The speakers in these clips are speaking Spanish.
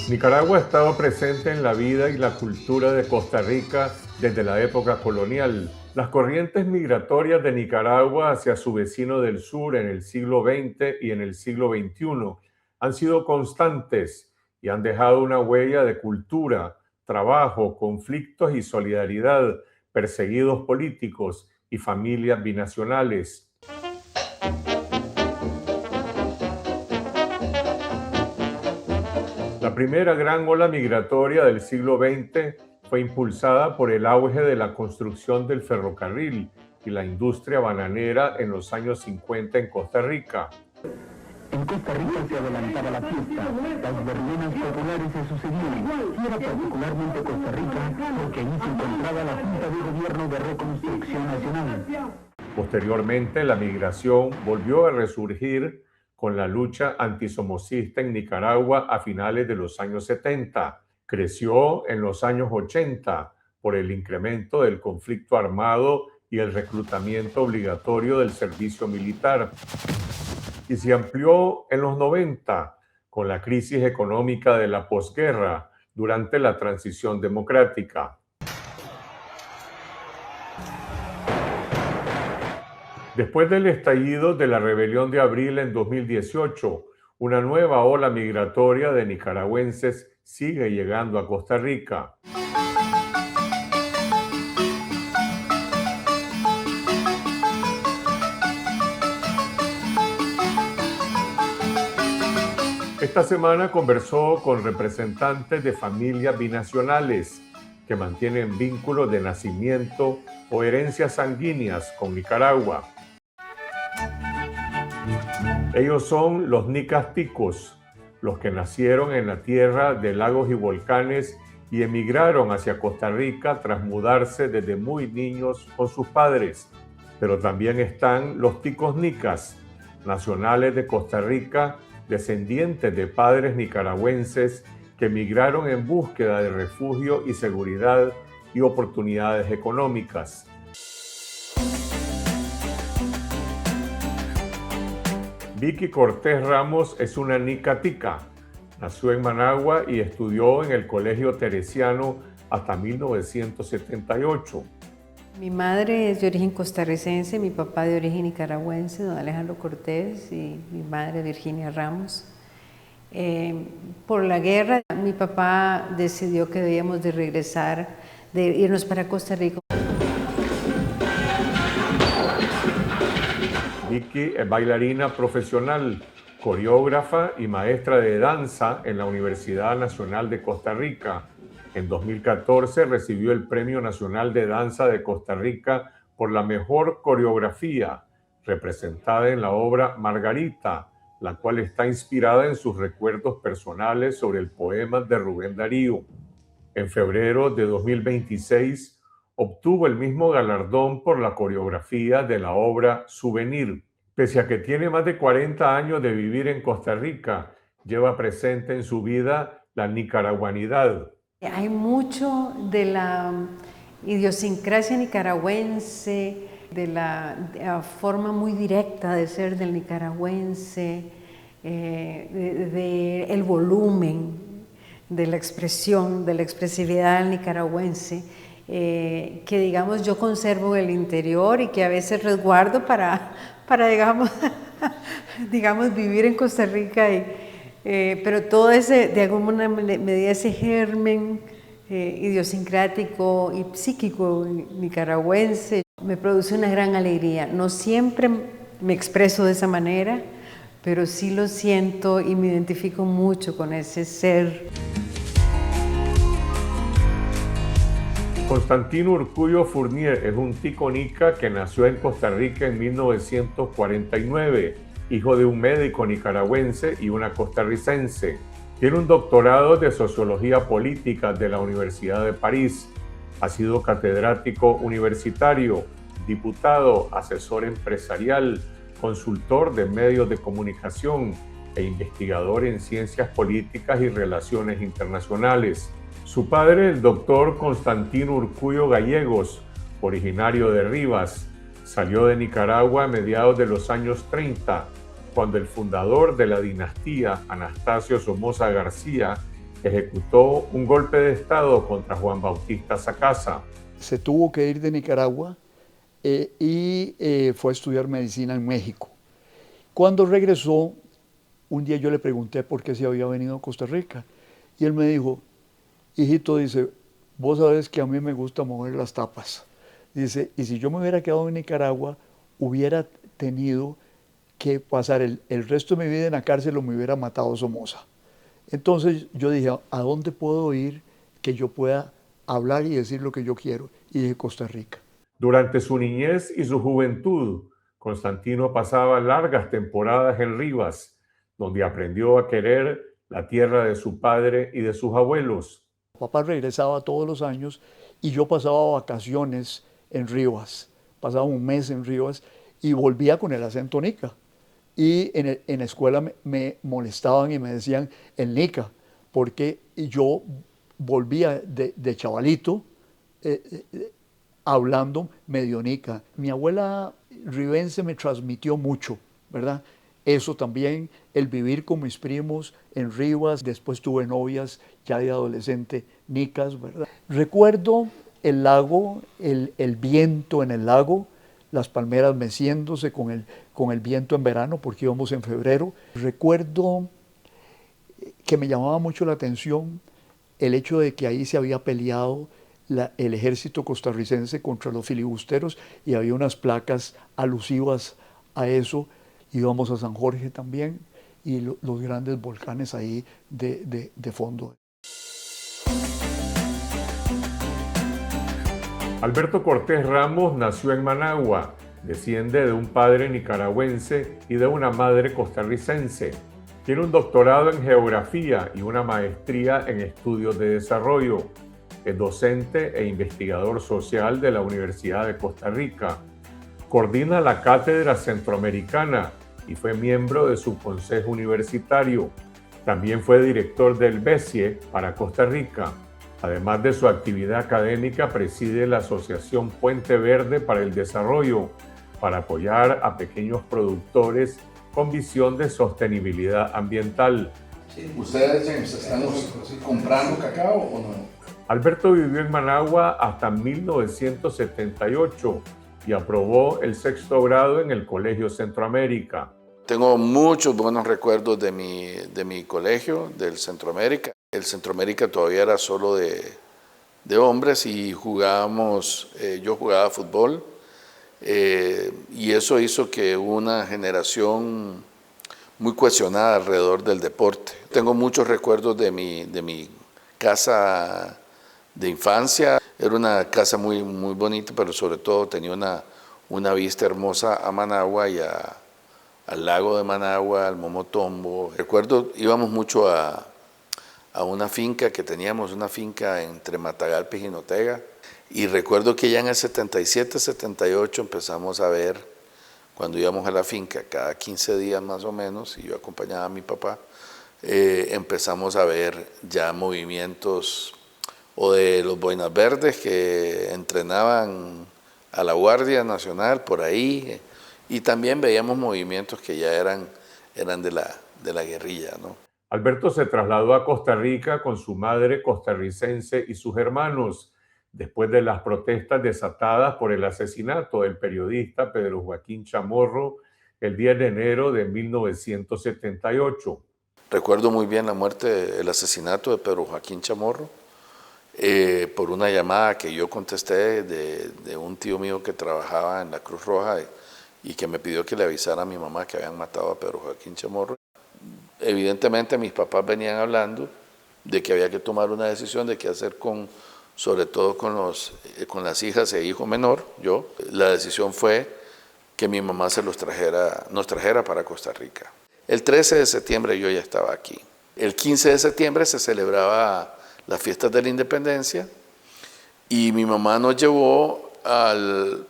Nicaragua ha estado presente en la vida y la cultura de Costa Rica desde la época colonial. Las corrientes migratorias de Nicaragua hacia su vecino del sur en el siglo XX y en el siglo XXI han sido constantes y han dejado una huella de cultura, trabajo, conflictos y solidaridad, perseguidos políticos y familias binacionales. La primera gran ola migratoria del siglo XX fue impulsada por el auge de la construcción del ferrocarril y la industria bananera en los años 50 en Costa Rica. En Costa Rica se adelantaba la fiesta, las verbenas populares se sucedían, y era particularmente Costa Rica porque allí se encontraba la Junta de Gobierno de Reconstrucción Nacional. Posteriormente, la migración volvió a resurgir con la lucha antisomocista en Nicaragua a finales de los años 70. Creció en los años 80 por el incremento del conflicto armado y el reclutamiento obligatorio del servicio militar. Y se amplió en los 90 con la crisis económica de la posguerra durante la transición democrática. Después del estallido de la rebelión de abril en 2018, una nueva ola migratoria de nicaragüenses sigue llegando a Costa Rica. Esta semana conversó con representantes de familias binacionales que mantienen vínculos de nacimiento o herencias sanguíneas con Nicaragua. Ellos son los nicas ticos, los que nacieron en la tierra de lagos y volcanes y emigraron hacia Costa Rica tras mudarse desde muy niños con sus padres. Pero también están los ticos nicas, nacionales de Costa Rica, descendientes de padres nicaragüenses que emigraron en búsqueda de refugio y seguridad y oportunidades económicas. Vicky Cortés Ramos es una nica tica. Nació en Managua y estudió en el Colegio Teresiano hasta 1978. Mi madre es de origen costarricense, mi papá de origen nicaragüense, don Alejandro Cortés, y mi madre Virginia Ramos. Por la guerra, mi papá decidió que debíamos de regresar, de irnos para Costa Rica. Vicky es bailarina profesional, coreógrafa y maestra de danza en la Universidad Nacional de Costa Rica. En 2014 recibió el Premio Nacional de Danza de Costa Rica por la mejor coreografía, representada en la obra Margarita, la cual está inspirada en sus recuerdos personales sobre el poema de Rubén Darío. En febrero de 2026 obtuvo el mismo galardón por la coreografía de la obra Souvenir. Pese a que tiene más de 40 años de vivir en Costa Rica, lleva presente en su vida la nicaragüanidad. Hay mucho de la idiosincrasia nicaragüense, de la forma muy directa de ser del nicaragüense, el volumen de la expresión, de la expresividad del nicaragüense, que digamos yo conservo en el interior y que a veces resguardo para digamos vivir en Costa Rica, pero todo ese, de alguna medida, ese germen idiosincrático y psíquico nicaragüense me produce una gran alegría. No siempre me expreso de esa manera, pero sí lo siento y me identifico mucho con ese ser. Constantino Urcullo Fournier es un tico nica que nació en Costa Rica en 1949, hijo de un médico nicaragüense y una costarricense. Tiene un doctorado de Sociología Política de la Universidad de París. Ha sido catedrático universitario, diputado, asesor empresarial, consultor de medios de comunicación e investigador en ciencias políticas y relaciones internacionales. Su padre, el doctor Constantino Urcullo Gallegos, originario de Rivas, salió de Nicaragua a mediados de los años 30, cuando el fundador de la dinastía, Anastasio Somoza García, ejecutó un golpe de Estado contra Juan Bautista Sacasa. Se tuvo que ir de Nicaragua y fue a estudiar medicina en México. Cuando regresó, un día yo le pregunté por qué se había venido a Costa Rica y él me dijo, hijito, dice, vos sabés que a mí me gusta mover las tapas. Dice, y si yo me hubiera quedado en Nicaragua, hubiera tenido que pasar el resto de mi vida en la cárcel o me hubiera matado Somoza. Entonces yo dije, ¿a dónde puedo ir que yo pueda hablar y decir lo que yo quiero? Y dije, Costa Rica. Durante su niñez y su juventud, Constantino pasaba largas temporadas en Rivas, donde aprendió a querer la tierra de su padre y de sus abuelos. Papá regresaba todos los años y yo pasaba vacaciones en Rivas. Pasaba un mes en Rivas y volvía con el acento nica. Y en la escuela me molestaban y me decían el nica, porque yo volvía de chavalito hablando medio nica. Mi abuela ribense me transmitió mucho, ¿verdad? Eso también, el vivir con mis primos en Rivas, después tuve novias ya de adolescente nicas, ¿verdad? Recuerdo el lago, el viento en el lago, las palmeras meciéndose con el viento en verano, porque íbamos en febrero. Recuerdo que me llamaba mucho la atención el hecho de que ahí se había peleado el ejército costarricense contra los filibusteros y había unas placas alusivas a eso. Íbamos a San Jorge también y los grandes volcanes ahí de fondo. Alberto Cortés Ramos nació en Managua, desciende de un padre nicaragüense y de una madre costarricense. Tiene un doctorado en geografía y una maestría en estudios de desarrollo. Es docente e investigador social de la Universidad de Costa Rica. Coordina la Cátedra Centroamericana y fue miembro de su consejo universitario. También fue director del BESIE para Costa Rica. Además de su actividad académica, preside la Asociación Puente Verde para el Desarrollo, para apoyar a pequeños productores con visión de sostenibilidad ambiental. Sí. ¿Ustedes están comprando cacao o no? Alberto vivió en Managua hasta 1978 y aprobó el 6º grado en el Colegio Centroamérica. Tengo muchos buenos recuerdos de mi colegio, del Centroamérica. El Centroamérica todavía era solo de hombres y yo jugaba fútbol y eso hizo que una generación muy cuestionada alrededor del deporte. Tengo muchos recuerdos de mi casa de infancia. Era una casa muy, muy bonita, pero sobre todo tenía una vista hermosa a Managua y al lago de Managua, al Momotombo. Recuerdo, íbamos mucho a una finca que teníamos, una finca entre Matagalpa y Jinotega. Y recuerdo que ya en el 77, 78 empezamos a ver, cuando íbamos a la finca, cada 15 días más o menos, y yo acompañaba a mi papá, empezamos a ver ya movimientos o de los Boinas Verdes que entrenaban a la Guardia Nacional por ahí, y también veíamos movimientos que ya eran de la guerrilla, ¿no? Alberto se trasladó a Costa Rica con su madre costarricense y sus hermanos, después de las protestas desatadas por el asesinato del periodista Pedro Joaquín Chamorro el 10 de enero de 1978. Recuerdo muy bien la muerte, el asesinato de Pedro Joaquín Chamorro, por una llamada que yo contesté de un tío mío que trabajaba en la Cruz Roja y que me pidió que le avisara a mi mamá que habían matado a Pedro Joaquín Chamorro. Evidentemente mis papás venían hablando de que había que tomar una decisión de qué hacer sobre todo con las hijas e hijo menor, yo. La decisión fue que mi mamá nos trajera para Costa Rica. El 13 de septiembre yo ya estaba aquí. El 15 de septiembre se celebraba las fiestas de la independencia y mi mamá nos llevó al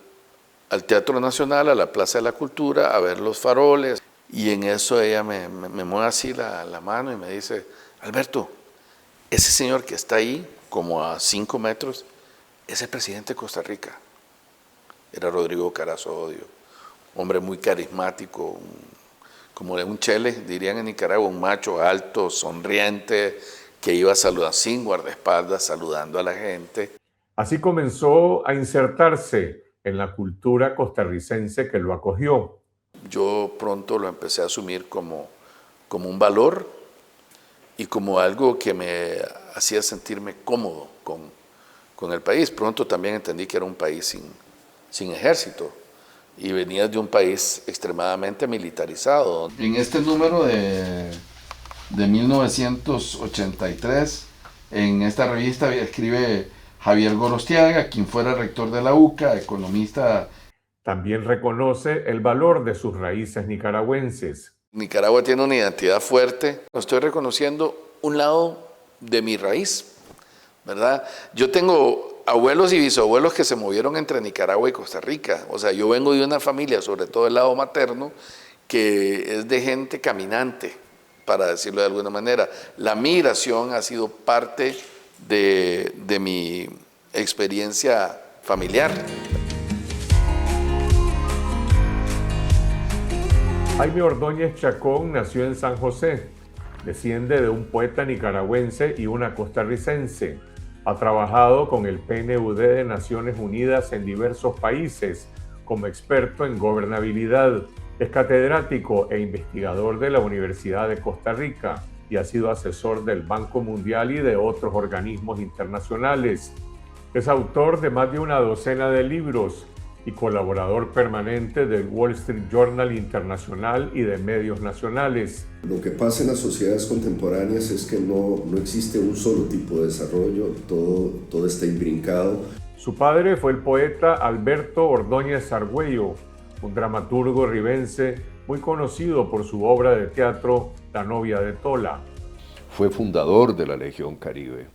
Teatro Nacional, a la Plaza de la Cultura, a ver los faroles. Y en eso ella me mueve así la mano y me dice, Alberto, ese señor que está ahí, como a 5 metros, es el presidente de Costa Rica. Era Rodrigo Carazo Odio, hombre muy carismático, como de un chele, dirían en Nicaragua, un macho alto, sonriente, que iba saludando sin guardaespaldas, saludando a la gente. Así comenzó a insertarse en la cultura costarricense que lo acogió. Yo pronto lo empecé a asumir como un valor y como algo que me hacía sentirme cómodo con el país. Pronto también entendí que era un país sin ejército y venía de un país extremadamente militarizado. En este número de 1983, en esta revista escribe Javier Gorostiaga, quien fuera rector de la UCA, economista. También reconoce el valor de sus raíces nicaragüenses. Nicaragua tiene una identidad fuerte. Estoy reconociendo un lado de mi raíz, ¿verdad? Yo tengo abuelos y bisabuelos que se movieron entre Nicaragua y Costa Rica. O sea, yo vengo de una familia, sobre todo el lado materno, que es de gente caminante, para decirlo de alguna manera. La migración ha sido parte de mi experiencia familiar. Jaime Ordóñez Chacón nació en San José. Desciende de un poeta nicaragüense y una costarricense. Ha trabajado con el PNUD de Naciones Unidas en diversos países como experto en gobernabilidad. Es catedrático e investigador de la Universidad de Costa Rica y ha sido asesor del Banco Mundial y de otros organismos internacionales. Es autor de más de una docena de libros y colaborador permanente del Wall Street Journal Internacional y de medios nacionales. Lo que pasa en las sociedades contemporáneas es que no existe un solo tipo de desarrollo, todo está imbrincado. Su padre fue el poeta Alberto Ordóñez Argüello, un dramaturgo ribense muy conocido por su obra de teatro La novia de Tola. Fue fundador de la Legión Caribe,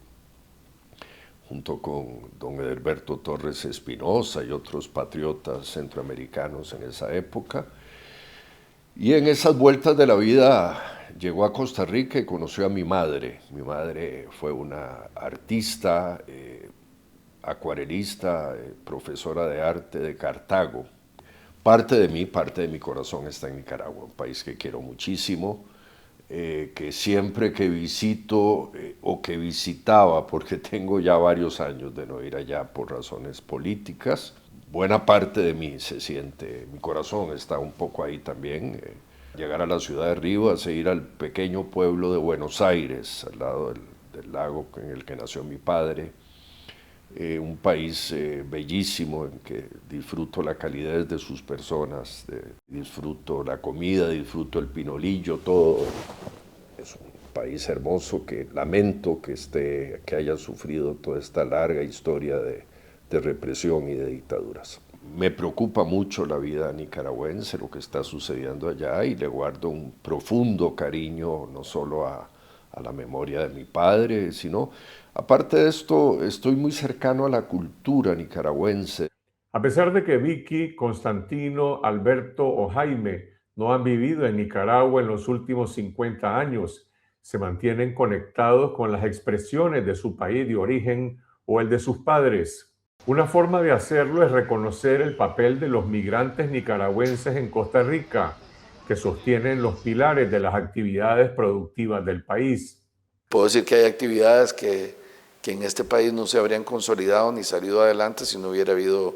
junto con don Edilberto Torres Espinosa y otros patriotas centroamericanos en esa época. Y en esas vueltas de la vida llegó a Costa Rica y conoció a mi madre. Mi madre fue una artista, acuarelista, profesora de arte de Cartago. Parte de mí, parte de mi corazón está en Nicaragua, un país que quiero muchísimo, que siempre que visito o que visitaba, porque tengo ya varios años de no ir allá por razones políticas, buena parte de mí se siente, mi corazón está un poco ahí también. Llegar a la ciudad de Rivas e ir al pequeño pueblo de Buenos Aires, al lado del lago en el que nació mi padre, un país bellísimo en que disfruto la calidez de sus personas, disfruto la comida, disfruto el pinolillo, todo. Es un país hermoso que lamento que haya sufrido toda esta larga historia de represión y de dictaduras. Me preocupa mucho la vida nicaragüense, lo que está sucediendo allá, y le guardo un profundo cariño no solo a la memoria de mi padre, sino, aparte de esto, estoy muy cercano a la cultura nicaragüense. A pesar de que Vicky, Constantino, Alberto o Jaime no han vivido en Nicaragua en los últimos 50 años, se mantienen conectados con las expresiones de su país de origen o el de sus padres. Una forma de hacerlo es reconocer el papel de los migrantes nicaragüenses en Costa Rica, que sostienen los pilares de las actividades productivas del país. Puedo decir que hay actividades que en este país no se habrían consolidado ni salido adelante si no hubiera habido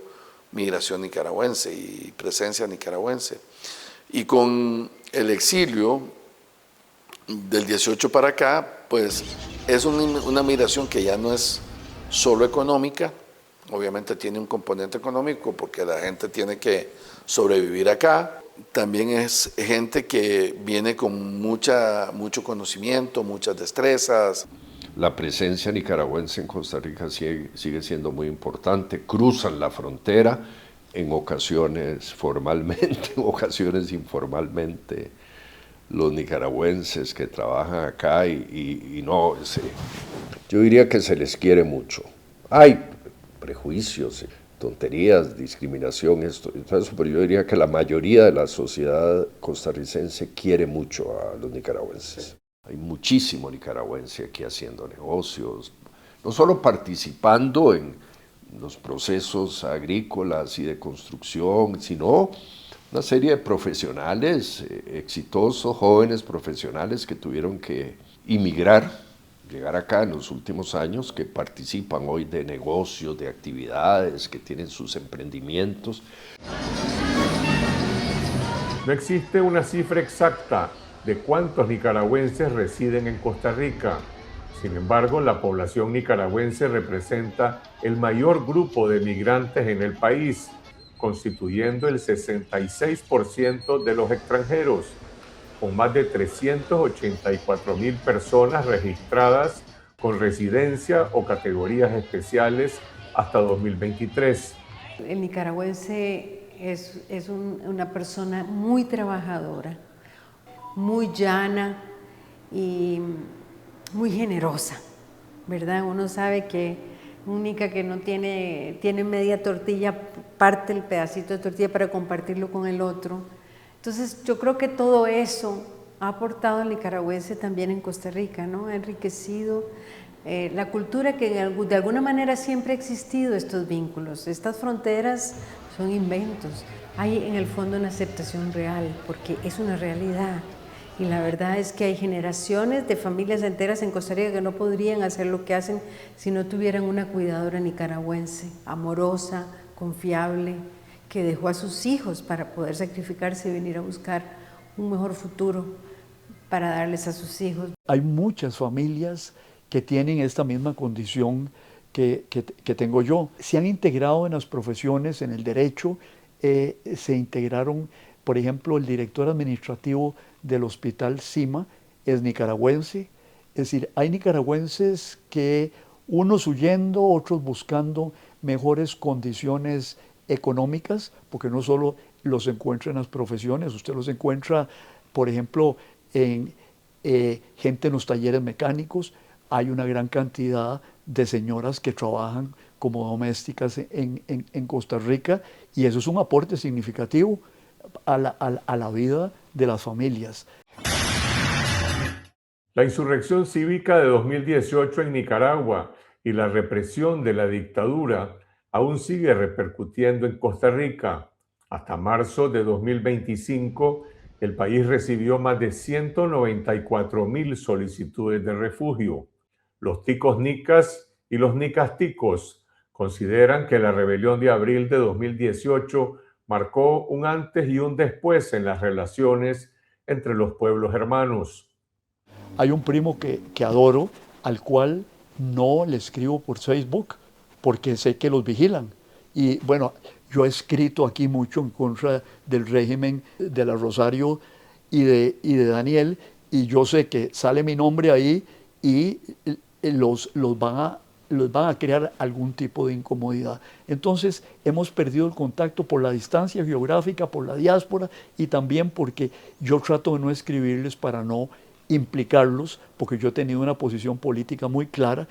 migración nicaragüense y presencia nicaragüense. Y con el exilio del 18 para acá, pues es una migración que ya no es solo económica, obviamente tiene un componente económico porque la gente tiene que sobrevivir acá. También es gente que viene con mucho conocimiento, muchas destrezas. La presencia nicaragüense en Costa Rica sigue siendo muy importante. Cruzan la frontera en ocasiones formalmente, en ocasiones informalmente, los nicaragüenses que trabajan acá y no, yo diría que se les quiere mucho. Hay prejuicios, tonterías, discriminación, eso, pero yo diría que la mayoría de la sociedad costarricense quiere mucho a los nicaragüenses. Hay muchísimo nicaragüense aquí haciendo negocios, no solo participando en los procesos agrícolas y de construcción, sino una serie de profesionales exitosos, jóvenes profesionales que tuvieron que emigrar llegar acá en los últimos años, que participan hoy de negocios, de actividades, que tienen sus emprendimientos. No existe una cifra exacta de cuántos nicaragüenses residen en Costa Rica. Sin embargo, la población nicaragüense representa el mayor grupo de migrantes en el país, constituyendo el 66% de los extranjeros, con más de 384,000 personas registradas con residencia o categorías especiales hasta 2023. El nicaragüense es una persona muy trabajadora, muy llana y muy generosa, ¿verdad? Uno sabe que un nica que no tiene media tortilla, parte el pedacito de tortilla para compartirlo con el otro. Entonces yo creo que todo eso ha aportado al nicaragüense también en Costa Rica, ¿no? Ha enriquecido la cultura que de alguna manera siempre ha existido, estos vínculos. Estas fronteras son inventos. Hay en el fondo una aceptación real, porque es una realidad. Y la verdad es que hay generaciones de familias enteras en Costa Rica que no podrían hacer lo que hacen si no tuvieran una cuidadora nicaragüense, amorosa, confiable, que dejó a sus hijos para poder sacrificarse y venir a buscar un mejor futuro para darles a sus hijos. Hay muchas familias que tienen esta misma condición que tengo yo. Se han integrado en las profesiones, en el derecho, se integraron, por ejemplo, el director administrativo del Hospital CIMA es nicaragüense. Es decir, hay nicaragüenses que unos huyendo, otros buscando mejores condiciones económicas, porque no solo los encuentra en las profesiones, usted los encuentra, por ejemplo, en gente en los talleres mecánicos. Hay una gran cantidad de señoras que trabajan como domésticas en Costa Rica, y eso es un aporte significativo a la vida de las familias. La insurrección cívica de 2018 en Nicaragua y la represión de la dictadura aún sigue repercutiendo en Costa Rica. Hasta marzo de 2025, el país recibió más de 194,000 solicitudes de refugio. Los ticos nicas y los nicas ticos consideran que la rebelión de abril de 2018 marcó un antes y un después en las relaciones entre los pueblos hermanos. Hay un primo que adoro, al cual no le escribo por Facebook, porque sé que los vigilan. Y bueno, yo he escrito aquí mucho en contra del régimen de la Rosario y de Daniel, y yo sé que sale mi nombre ahí y los van a crear algún tipo de incomodidad. Entonces hemos perdido el contacto por la distancia geográfica, por la diáspora, y también porque yo trato de no escribirles para no implicarlos, porque yo he tenido una posición política muy clara.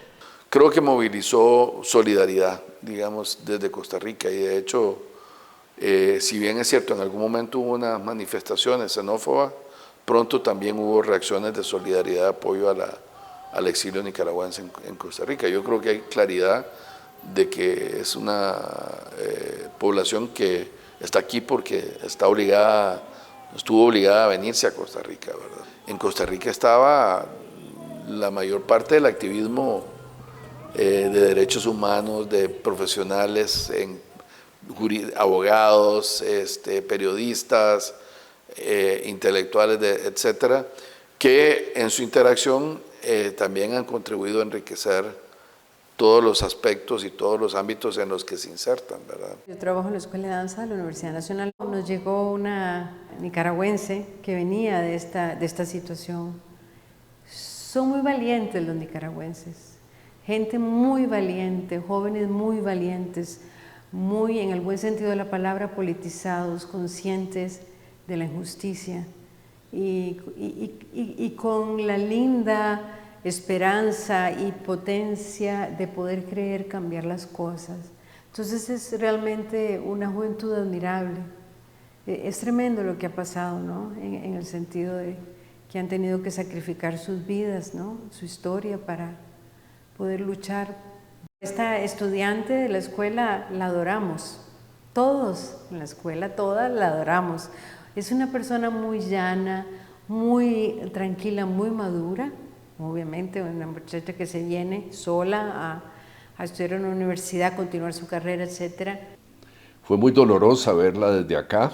Creo que movilizó solidaridad, digamos, desde Costa Rica, y de hecho, si bien es cierto, en algún momento hubo unas manifestaciones xenófobas, pronto también hubo reacciones de solidaridad, apoyo al exilio nicaragüense en Costa Rica. Yo creo que hay claridad de que es una población que está aquí porque estuvo obligada a venirse a Costa Rica, ¿verdad? En Costa Rica estaba la mayor parte del activismo de derechos humanos, de profesionales, abogados, periodistas, intelectuales, etcétera, que en su interacción también han contribuido a enriquecer todos los aspectos y todos los ámbitos en los que se insertan, ¿verdad? Yo trabajo en la Escuela de Danza de la Universidad Nacional. Nos llegó una nicaragüense que venía de esta situación. Son muy valientes los nicaragüenses, gente muy valiente, jóvenes muy valientes, muy, en el buen sentido de la palabra, politizados, conscientes de la injusticia y con la linda esperanza y potencia de poder creer cambiar las cosas. Entonces es realmente una juventud admirable. Es tremendo lo que ha pasado, ¿no? En el sentido de que han tenido que sacrificar sus vidas, ¿no? Su historia para poder luchar. Esta estudiante de la escuela la adoramos, todos en la escuela, todas la adoramos. Es una persona muy llana, muy tranquila, muy madura, obviamente, una muchacha que se viene sola a estudiar en una universidad, continuar su carrera, etc. Fue muy dolorosa verla desde acá,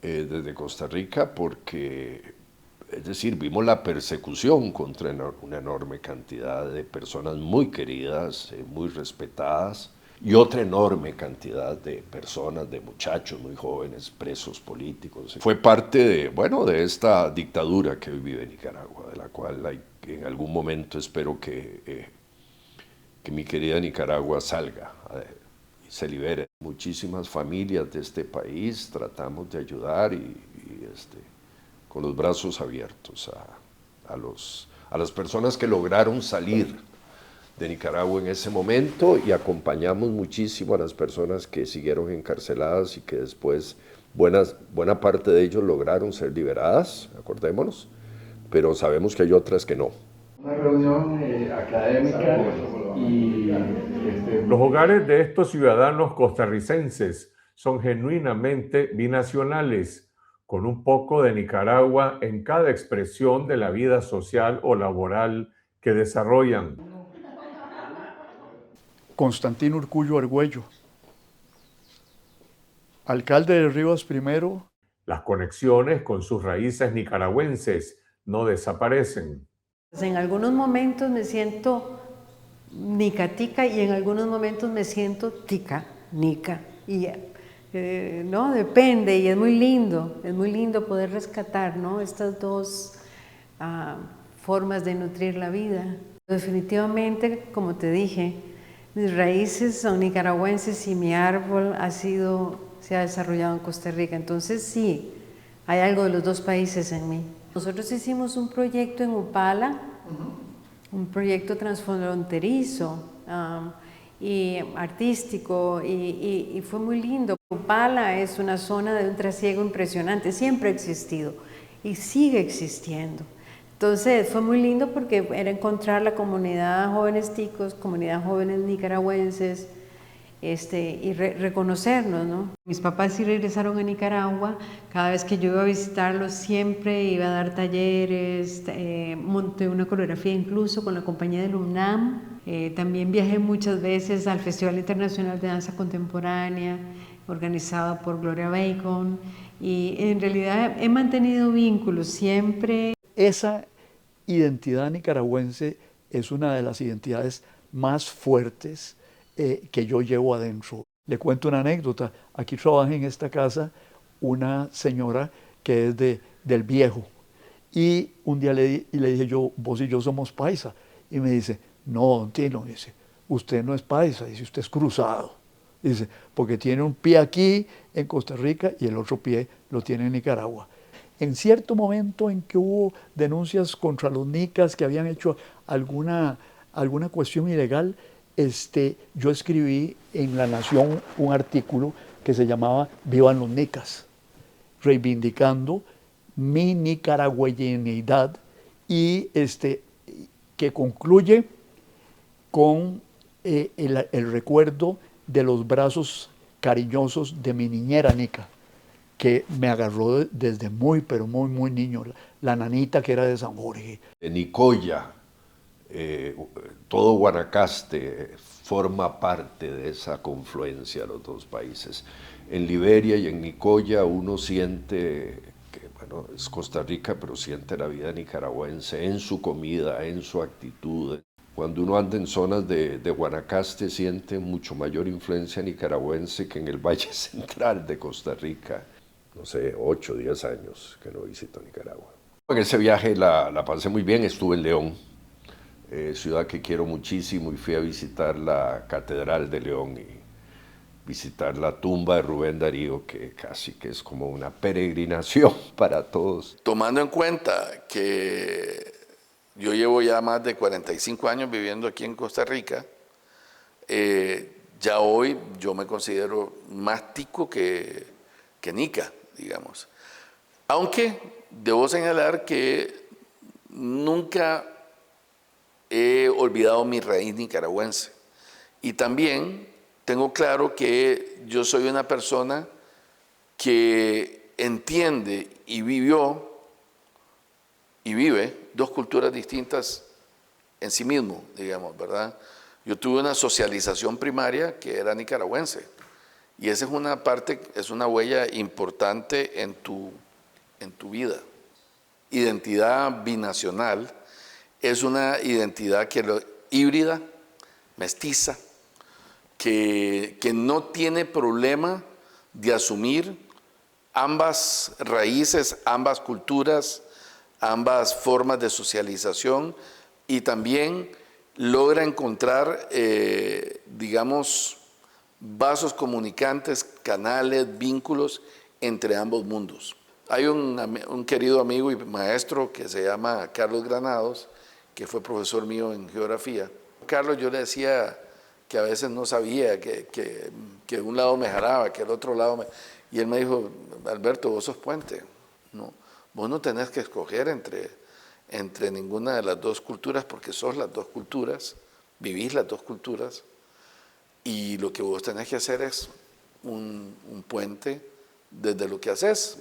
desde Costa Rica, porque, es decir, vimos la persecución contra una enorme cantidad de personas muy queridas, muy respetadas, y otra enorme cantidad de personas, de muchachos muy jóvenes, presos políticos. Fue parte de, bueno, de esta dictadura que hoy vive Nicaragua, de la cual en algún momento espero que mi querida Nicaragua salga y se libere. Muchísimas familias de este país tratamos de ayudar y con los brazos abiertos a las personas que lograron salir de Nicaragua en ese momento, y acompañamos muchísimo a las personas que siguieron encarceladas y que después buena parte de ellos lograron ser liberadas, acordémonos, pero sabemos que hay otras que no. Una reunión académica y... Los hogares de estos ciudadanos costarricenses son genuinamente binacionales, con un poco de Nicaragua en cada expresión de la vida social o laboral que desarrollan. Constantino Urcullo Argüello, alcalde de Rivas primero. Las conexiones con sus raíces nicaragüenses no desaparecen. En algunos momentos me siento nicatica y en algunos momentos me siento nica. Y no, depende, y es muy lindo poder rescatar, ¿no?, estas dos formas de nutrir la vida. Definitivamente, como te dije, mis raíces son nicaragüenses y mi árbol se ha desarrollado en Costa Rica. Entonces sí, hay algo de los dos países en mí. Nosotros hicimos un proyecto en Upala, un proyecto transfronterizo y artístico, y fue muy lindo. Upala es una zona de un trasiego impresionante, siempre ha existido y sigue existiendo. Entonces fue muy lindo porque era encontrar la comunidad jóvenes ticos, comunidad jóvenes nicaragüenses, y reconocernos, ¿no? Mis papás sí regresaron a Nicaragua. Cada vez que yo iba a visitarlos siempre iba a dar talleres, monté una coreografía incluso con la compañía del UNAM. También viajé muchas veces al Festival Internacional de Danza Contemporánea, organizado por Gloria Bacon, y en realidad he mantenido vínculos siempre. Esa identidad nicaragüense es una de las identidades más fuertes que yo llevo adentro. Le cuento una anécdota. Aquí trabaja en esta casa una señora que es del Viejo. Y un día le dije yo, vos y yo somos paisa. Y me dice, no, don Tino, dice, usted no es paisa, dice, usted es cruzado. Dice, porque tiene un pie aquí en Costa Rica y el otro pie lo tiene en Nicaragua. En cierto momento en que hubo denuncias contra los nicas que habían hecho alguna cuestión ilegal, yo escribí en La Nación un artículo que se llamaba Vivan los nicas, reivindicando mi nicaragüenidad, y que concluye con el recuerdo de los brazos cariñosos de mi niñera nica, que me agarró desde muy, pero muy, muy niño, la nanita que era de San Jorge. En Nicoya, todo Guanacaste forma parte de esa confluencia de los dos países. En Liberia y en Nicoya uno siente que, bueno, es Costa Rica, pero siente la vida nicaragüense en su comida, en su actitud. Cuando uno anda en zonas de Guanacaste siente mucho mayor influencia nicaragüense que en el Valle Central de Costa Rica. No sé, 8 o 10 años que no visito Nicaragua. En ese viaje la pasé muy bien, estuve en León, ciudad que quiero muchísimo, y fui a visitar la Catedral de León y visitar la tumba de Rubén Darío, que casi que es como una peregrinación para todos. Tomando en cuenta que yo llevo ya más de 45 años viviendo aquí en Costa Rica, ya hoy yo me considero más tico que nica, digamos. Aunque debo señalar que nunca he olvidado mi raíz nicaragüense. Y también tengo claro que yo soy una persona que entiende y vivió y vive dos culturas distintas en sí mismo, digamos, ¿verdad? Yo tuve una socialización primaria que era nicaragüense, y esa es una parte, es una huella importante en tu vida. Identidad binacional es una identidad híbrida, mestiza, que no tiene problema de asumir ambas raíces, ambas culturas, ambas formas de socialización, y también logra encontrar, digamos, vasos comunicantes, canales, vínculos entre ambos mundos. Hay un querido amigo y maestro que se llama Carlos Granados, que fue profesor mío en geografía. Carlos, yo le decía que a veces no sabía, que un lado me jaraba, que el otro lado me... Y él me dijo, Alberto, vos sos puente, ¿no? Vos no tenés que escoger entre ninguna de las dos culturas, porque sos las dos culturas, vivís las dos culturas, y lo que vos tenés que hacer es un puente desde lo que haces.